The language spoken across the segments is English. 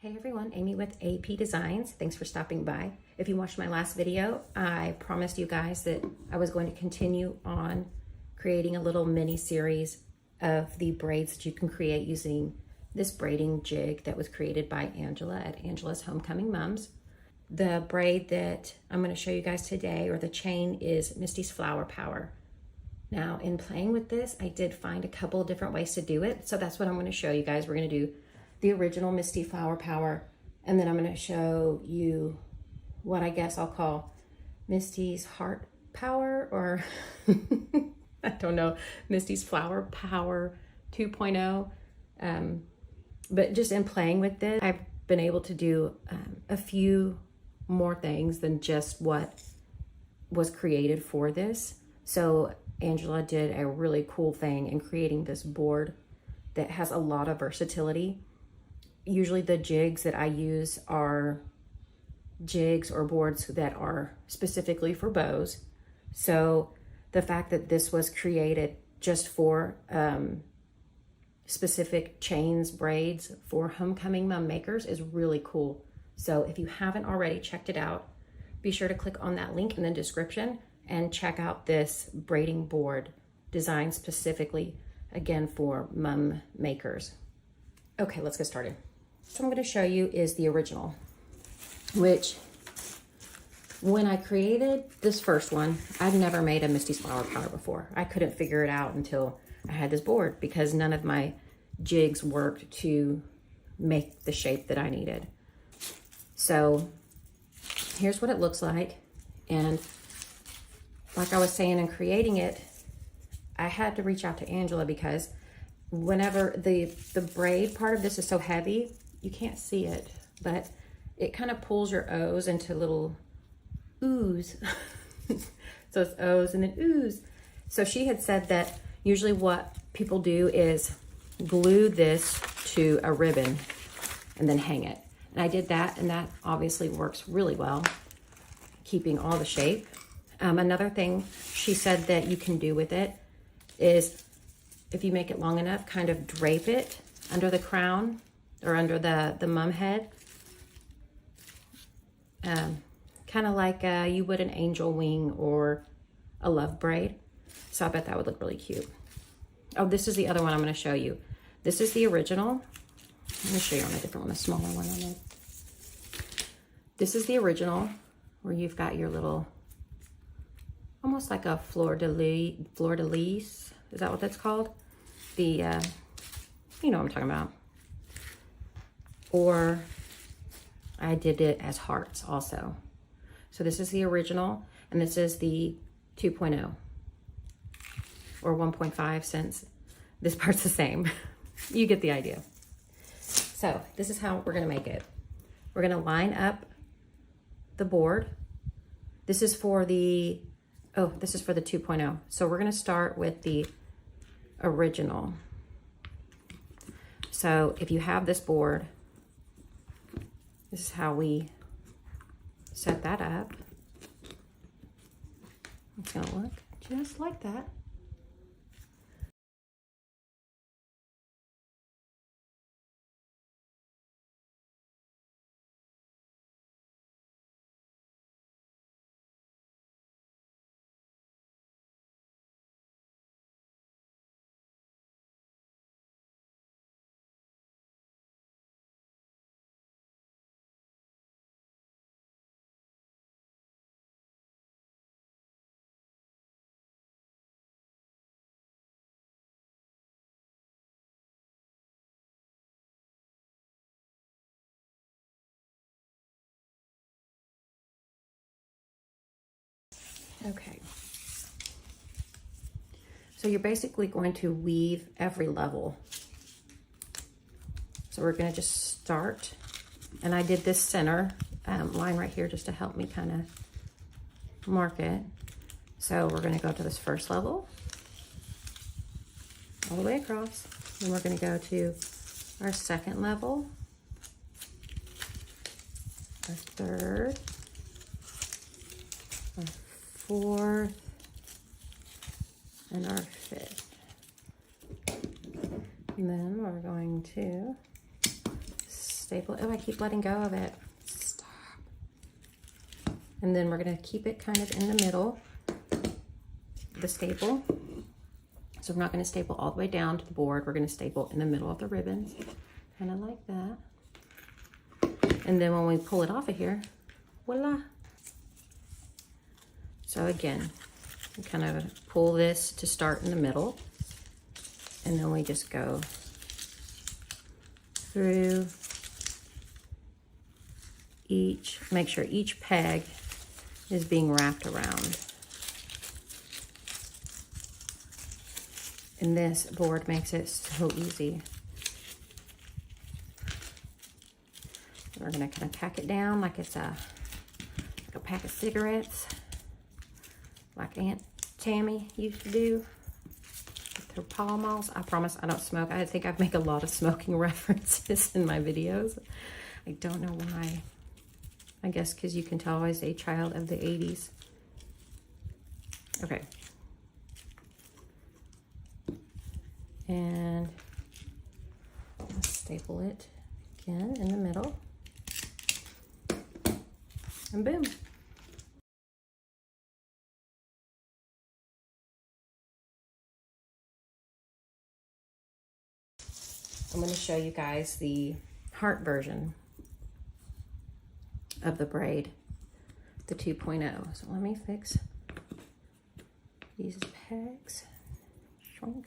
Hey everyone, Amy with AP Designs. Thanks for stopping by. If you watched my last video, I promised you guys that I was going to continue on creating a little mini series of the braids that you can create using this braiding jig that was created by Angela at Angela's Homecoming Mums. The braid that I'm going to show you guys today, or the chain, is Misty's Flower Power. Now, in playing with this, I did find a couple of different ways to do it, so that's what I'm going to show you guys. We're going to do the original Misty Flower Power, and then I'm going to show you what I guess I'll call Misty's Heart Power, or I don't know, Misty's Flower Power 2.0. But just in playing with this, I've been able to do a few more things than just what was created for this. So Angela did a really cool thing in creating this board that has a lot of versatility. Usually the jigs that I use are jigs or boards that are specifically for bows. So the fact that this was created just for specific chains, braids for homecoming mum makers is really cool. So if you haven't already checked it out, be sure to click on that link in the description and check out this braiding board designed specifically, again, for mum makers. Okay, let's get started. So I'm going to show you is the original, which when I created this first one, I'd never made a Misty's Flower Power before. I couldn't figure it out until I had this board because none of my jigs worked to make the shape that I needed. So here's what it looks like. And like I was saying, in creating it, I had to reach out to Angela because whenever the braid part of this is so heavy, you can't see it, but it kind of pulls your O's into little O's. So it's O's and then O's. So she had said that usually what people do is glue this to a ribbon and then hang it. And I did that, and that obviously works really well, keeping all the shape. Another thing she said that you can do with it is, if you make it long enough, kind of drape it under the crown or under the mum head. Kind of like you would an angel wing or a love braid. So I bet that would look really cute. Oh, this is the other one I'm going to show you. This is the original. Let me show you on a different one, a smaller one I made. This is the original, where you've got your little, almost like a fleur-de-lis. Is that what that's called? The, you know what I'm talking about. Or I did it as hearts also. So this is the original, and this is the 2.0 or 1.5, since this part's the same. You get the idea. So this is how we're gonna make it. We're gonna line up the board. This is for the, oh, this is for the 2.0. So we're gonna start with the original. So if you have this board, this is how we set that up. It's gonna look just like that. Okay. So you're basically going to weave every level. So we're going to just start, and I did this center line right here just to help me kind of mark it. So we're going to go to this first level, all the way across. Then we're going to go to our second level, our third, our fourth, and our fifth. And then we're going to staple it. Oh, I keep letting go of it. Stop. And then we're gonna keep it kind of in the middle, the staple. So we're not gonna staple all the way down to the board. We're gonna staple in the middle of the ribbons, kind of like that. And then when we pull it off of here, voila. So again, we kind of pull this to start in the middle, and then we just go through each, make sure each peg is being wrapped around. And this board makes it so easy. We're gonna kind of pack it down like it's like a pack of cigarettes, like Aunt Tammy used to do with her Pall Malls. I promise I don't smoke. I think I make a lot of smoking references in my videos. I don't know why. I guess because you can tell I was a child of the 80s. Okay. And let's staple it again in the middle. And boom. I'm going to show you guys the heart version of the braid, the 2.0. So let me fix these pegs. Shrunk.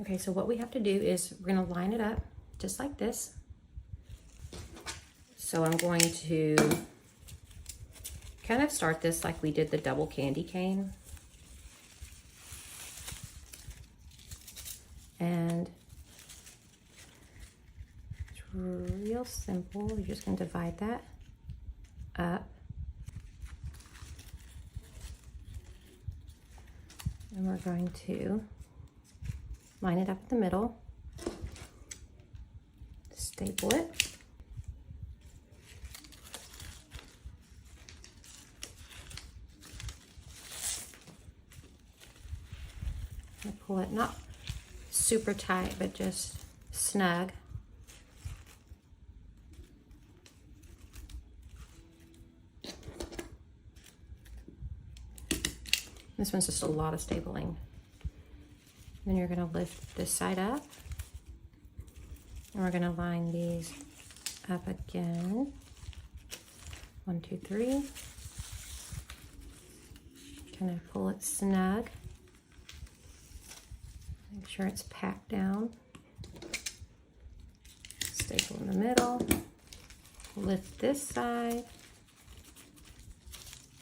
Okay, so what we have to do is we're going to line it up just like this. So I'm going to kind of start this like we did the double candy cane. And it's real simple. You're just going to divide that up. And we're going to line it up in the middle. Staple it. And pull it not super tight, but just snug. This one's just a lot of stapling. Then you're going to lift this side up, and we're going to line these up again. 1, 2, 3. Kind of pull it snug. Make sure it's packed down. Staple in the middle. Lift this side.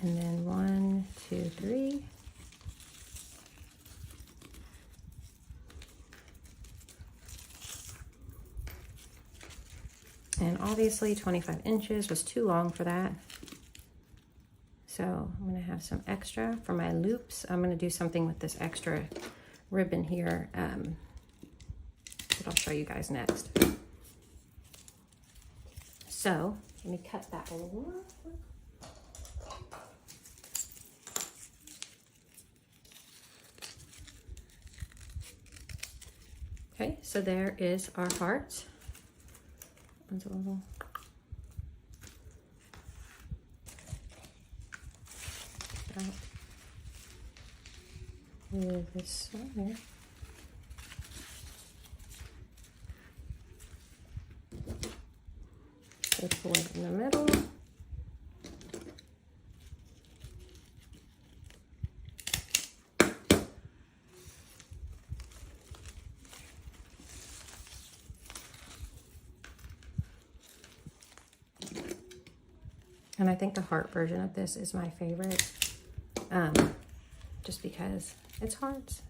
And then 1, 2, 3. And obviously 25 inches was too long for that. So I'm going to have some extra for my loops. I'm going to do something with this extra ribbon here that I'll show you guys next. So let me cut that a little. Okay, so there is our heart. One's a little out with this one here. Staple it in the middle. And I think the heart version of this is my favorite, just because it's hearts.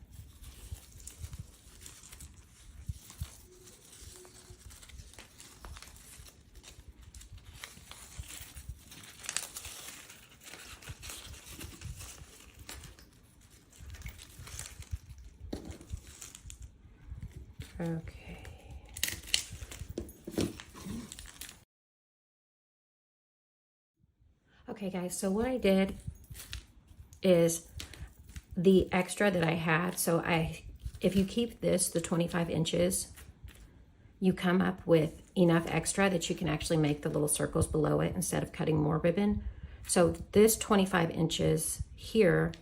Okay. Okay guys, so what I did is the extra that I had, so I if you keep this, the 25 inches, you come up with enough extra that you can actually make the little circles below it instead of cutting more ribbon. So this 25 inches here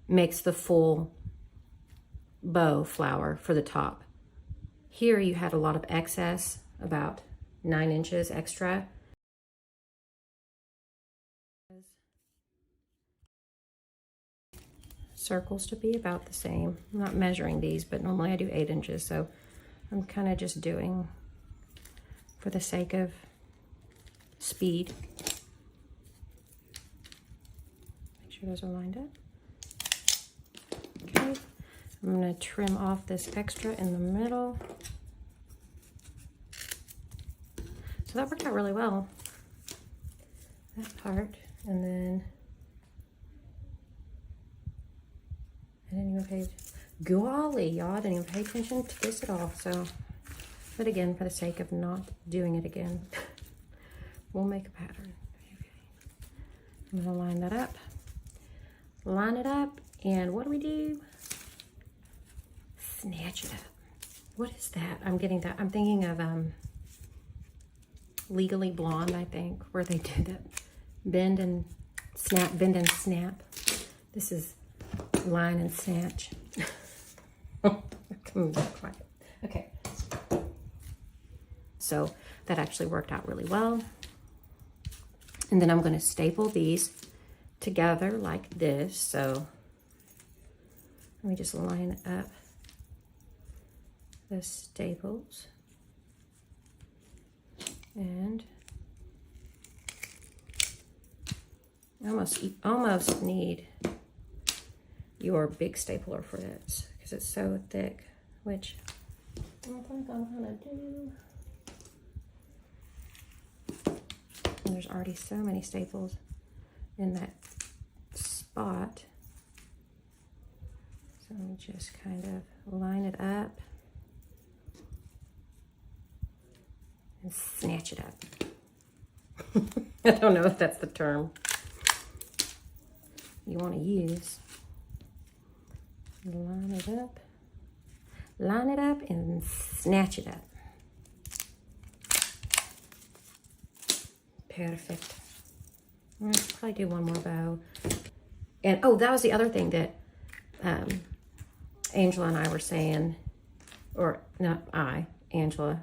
makes the full bow flower for the top. Here you had a lot of excess, about 9 inches extra. Circles to be about the same. I'm not measuring these, but normally I do 8 inches, so I'm kind of just doing for the sake of speed. Make sure those are lined up. Okay, I'm going to trim off this extra in the middle. So that worked out really well, that part. And then I didn't even pay, golly, y'all, I didn't even pay attention to this at all. So, but again, for the sake of not doing it again, we'll make a pattern. Okay. I'm gonna line that up, line it up, and what do? Snatch it up. What is that? I'm getting that. I'm thinking of Legally Blonde, I think, where they do that bend and snap, bend and snap. This is line and snatch. Okay, so that actually worked out really well. And then I'm going to staple these together like this. So let me just line up the staples, and almost need your big stapler for this because it's so thick, which I don't think I'm gonna do. And there's already so many staples in that spot. So let me just kind of line it up and snatch it up. I don't know if that's the term you want to use. Line it up and snatch it up. Perfect. I'm gonna probably do one more bow. And oh, that was the other thing that Angela and I were saying, or not I, Angela.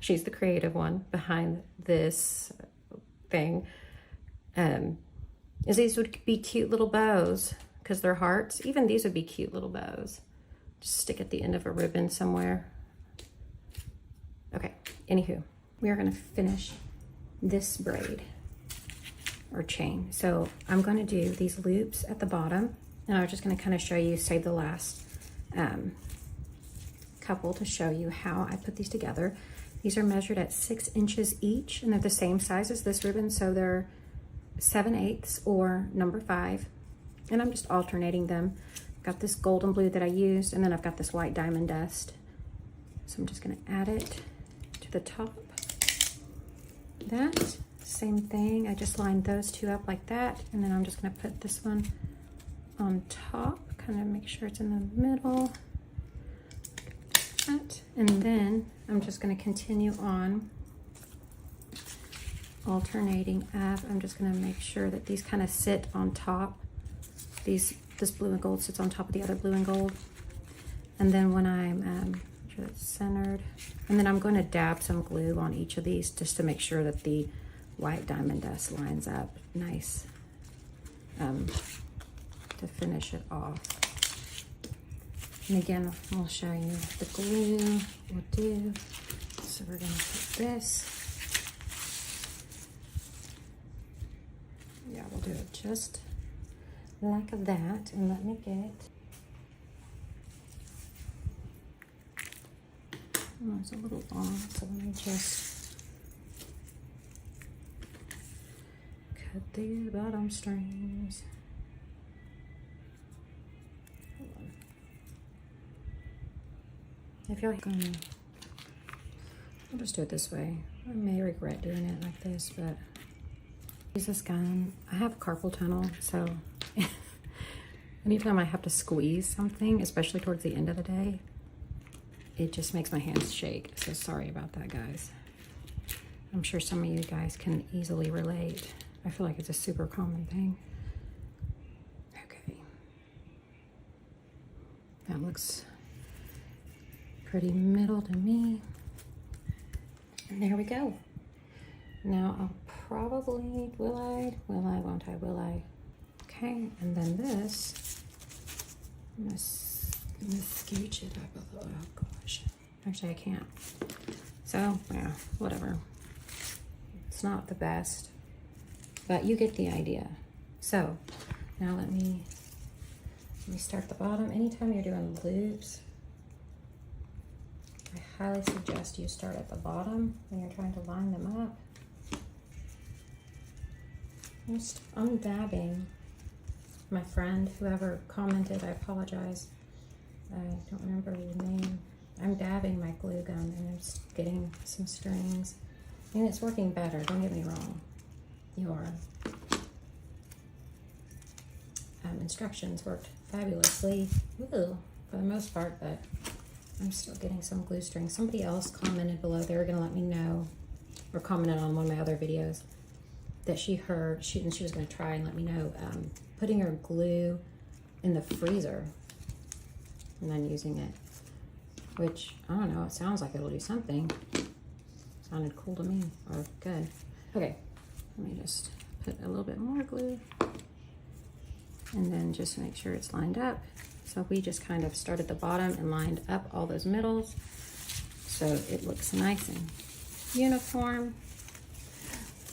She's the creative one behind this thing. Is these would be cute little bows because they're hearts. Even these would be cute little bows. Just stick at the end of a ribbon somewhere. Okay, anywho, we are gonna finish this braid or chain. So I'm gonna do these loops at the bottom, and I'm just gonna kind of show you, save the last couple to show you how I put these together. These are measured at 6 inches each, and they're the same size as this ribbon, so they're 7/8 or number 5. And I'm just alternating them. I've got this golden blue that I used, and then I've got this white diamond dust. So I'm just gonna add it to the top. That, same thing, I just lined those two up like that, and then I'm just gonna put this one on top, kind of make sure it's in the middle. That. And then I'm just gonna continue on alternating up. I'm just gonna make sure that these kind of sit on top. This blue and gold sits on top of the other blue and gold. And then when I'm, make sure it's centered. And then I'm going to dab some glue on each of these just to make sure that the white diamond dust lines up nice to finish it off. And again, I'll show you the glue we'll do. So we're going to put this. Yeah, we'll do it just like that. And let me get, oh, it's a little long, so let me just cut the bottom strings. Hold on. If y'all gonna, I'll just do it this way. I may regret doing it like this, but use this gun. I have carpal tunnel, so Anytime I have to squeeze something, especially towards the end of the day, it just makes my hands shake. So sorry about that, guys. I'm sure some of you guys can easily relate. I feel like it's a super common thing. Okay. That looks pretty middle to me. And there we go. Now I'll probably, will I, won't I, will I? Okay, and then this, I'm gonna scooch it up a little. Oh gosh, actually I can't. So, yeah, whatever. It's not the best, but you get the idea. So, now let me start the bottom. Anytime you're doing loops, I highly suggest you start at the bottom when you're trying to line them up. I'm dabbing. My friend, whoever commented, I apologize. I don't remember your name. I'm dabbing my glue gun and I'm getting some strings. And it's working better, don't get me wrong. Your instructions worked fabulously, for the most part, but I'm still getting some glue strings. Somebody else commented below, they were gonna let me know, or commented on one of my other videos, that she heard, she was gonna try and let me know, putting her glue in the freezer and then using it, which, I don't know, it sounds like it'll do something. Sounded cool to me, or good. Okay, let me just put a little bit more glue and then just make sure it's lined up. So we just kind of started the bottom and lined up all those middles so it looks nice and uniform.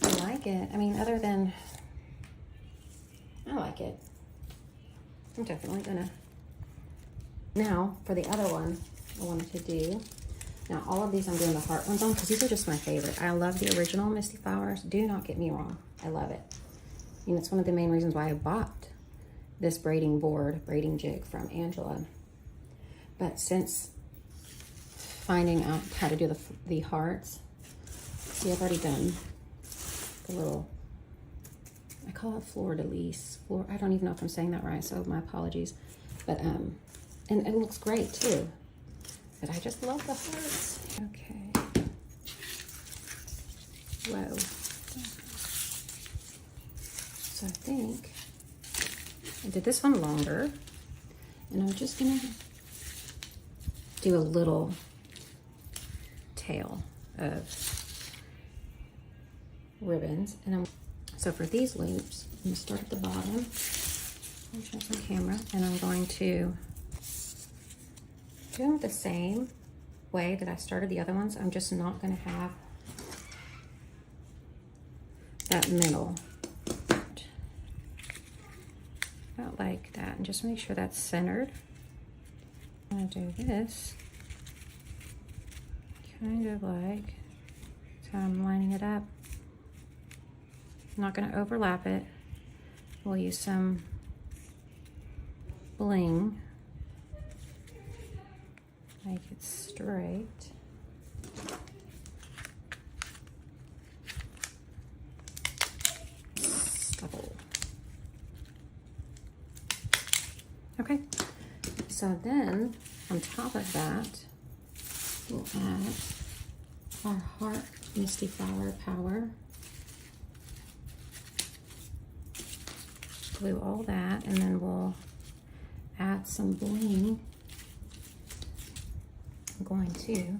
I like it. I mean, other than, I like it. I'm definitely gonna. Now, for the other one I wanted to do, now all of these I'm doing the heart ones on because these are just my favorite. I love the original Misty Flowers. Do not get me wrong. I love it. And it's one of the main reasons why I bought this braiding jig from Angela. But since finding out how to do the hearts, see, I've already done the little, I call it fleur-de-lis. I don't even know if I'm saying that right, so my apologies. But, and it looks great too. But I just love the hearts. Okay. Whoa. So I think I did this one longer, and I'm just gonna do a little tail of ribbons. And so for these loops, I'm gonna start at the bottom. I'll show some camera, and I'm going to do them the same way that I started the other ones. I'm just not gonna have that middle. About like that, and just make sure that's centered. I'm gonna do this kind of like how I'm lining it up. I'm not gonna overlap it. We'll use some bling, make it straight. Stubble. Okay, so then on top of that, we'll add our heart Misty Flower Power. Glue all that, and then we'll add some bling. I'm going to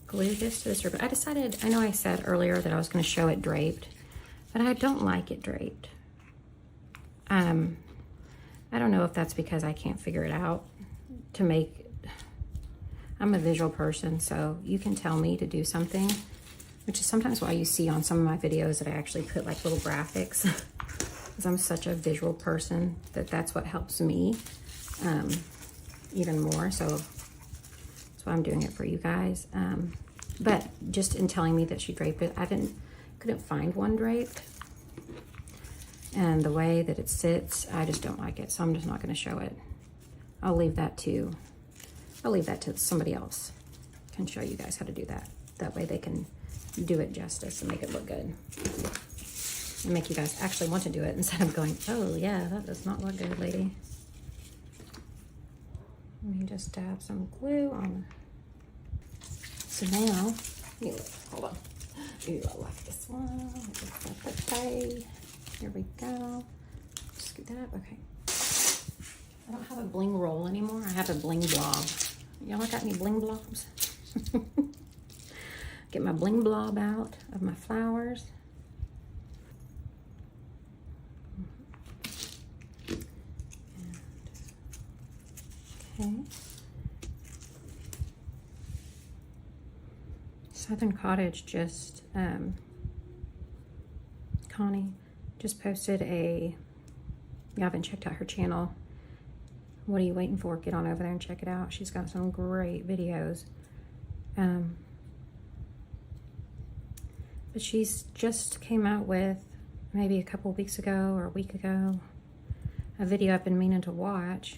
glue this to this ribbon. I decided, I know I said earlier that I was going to show it draped, but I don't like it draped. I don't know if that's because I can't figure it out to make, I'm a visual person, so you can tell me to do something, which is sometimes why you see on some of my videos that I actually put like little graphics, because I'm such a visual person that's what helps me even more. So that's why I'm doing it for you guys. But just in telling me that she draped it, I couldn't find one draped. And the way that it sits, I just don't like it, so I'm just not going to show it. I'll leave that to somebody else. Can show you guys how to do that. That way they can do it justice and make it look good. And make you guys actually want to do it instead of going, oh yeah, that does not look good, lady. Let me just dab some glue on. So now, hold on. Ooh, I like this one. Okay. Here we go. Scoot that up. Okay. I don't have a bling roll anymore. I have a bling blob. Y'all got any bling blobs? Get my bling blob out of my flowers. Okay. Southern Cottage just, Connie just posted a, you haven't checked out her channel. What are you waiting for? Get on over there and check it out. She's got some great videos. But she's just came out with, maybe a couple weeks ago or a week ago, a video I've been meaning to watch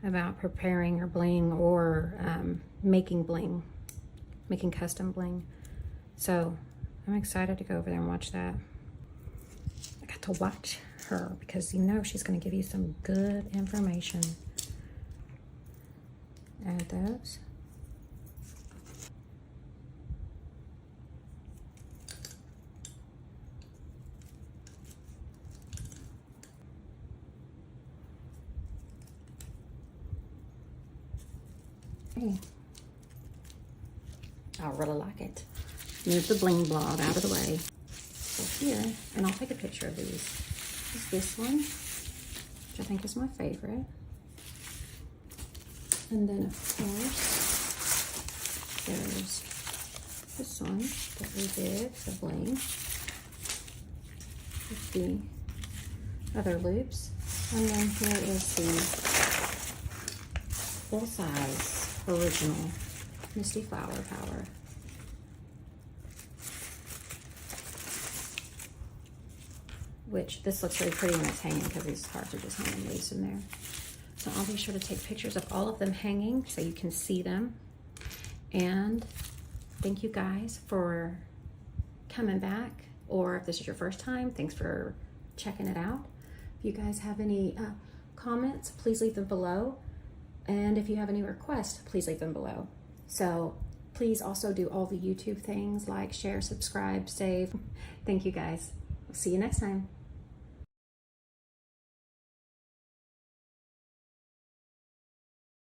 about preparing her bling or making bling, making custom bling. So I'm excited to go over there and watch that. I got to watch her because you know she's going to give you some good information. Add those. Okay. I really like it. Move the bling blob out of the way. So here, and I'll take a picture of these. Is this one, which I think is my favorite. And then of course, there's this one that we did, the bling, with the other loops. And then here is the full-size original Misty Flower Power. Which this looks really pretty when it's hanging because these cards are just hanging loose in there. So I'll be sure to take pictures of all of them hanging so you can see them. And thank you guys for coming back, or if this is your first time, thanks for checking it out. If you guys have any comments, please leave them below. And if you have any requests, please leave them below. So please also do all the YouTube things like share, subscribe, save. Thank you guys. We'll see you next time.